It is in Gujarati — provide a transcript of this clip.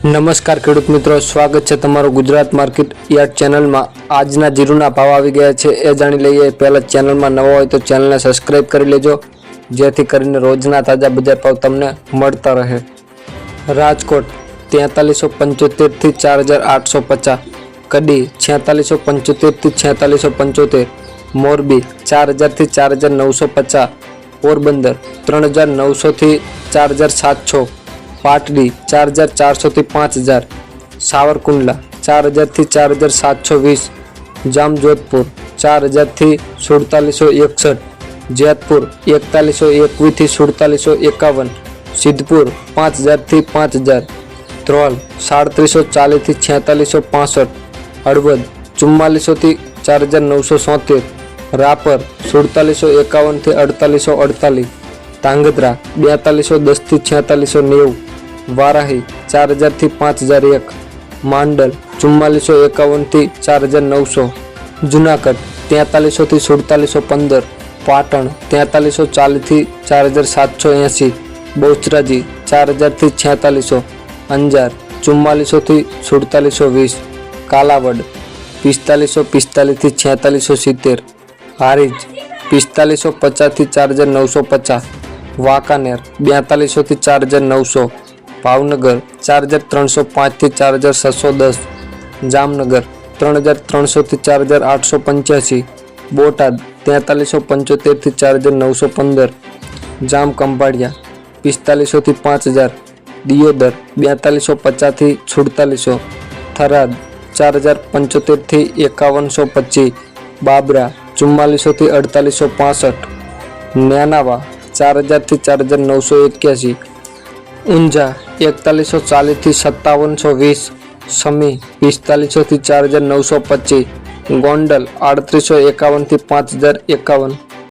નમસ્કાર ખેડૂત મિત્રો, સ્વાગત છે તમારું ગુજરાત માર્કેટ યાર્ડ ચેનલમાં। આજના જીરુના ભાવ આવી ગયા છે એ જાણી લઈએ। પહેલા ચેનલમાં નવા હોય તો ચેનલને સબસ્ક્રાઇબ કરી લેજો, જેથી કરીને રોજના તાજા બજાર ભાવ તમને મળતા રહે। રાજકોટ 4375 થી 4850, કડી 4675 થી 4675, મોરબી 4000 થી 4950, પોરબંદર 3900 થી 4700, પાટડી 4400 થી 5000, સાવરકુંડલા 4000 થી 4720, જામજોધપુર 4000 થી 4761, જેતપુર 4121 થી 4751, સિદ્ધપુર 5000 થી 5000, ધ્રોલ 3740 થી 4665, હળવદ 4400 થી 4977, રાપર 4751 થી 4848, ધાંગધ્રા 4210 થી 4690, વારાહી 4000 થી 5001, માંડલ 4451 થી 4900, જુનાગઢ 4300 થી 4715, પાટણ 4340 થી 4780, બહુચરાજી 4000 થી 4600, અંજાર 4400 થી 4720, કાલાવડ 4545 થી 4670, હારીજ 4550 થી 4950, વાંકાનેર 4200 થી 4900, ભાવનગર 4305 થી 4610, જામનગર 3300 થી 4885, બોટાદ 4375 થી 4915, જામખંભાળિયા 4500 થી 5000, દિયોદર 4250 થી 4700, થરાદ 4075 થી 5125, બાબરા 4400 થી 4865, નેનાવા 4000 થી 4981, ઊંઝા 4140 થી 5720, સમી 4500 થી 4925, ગોંડલ 3851 થી 5051,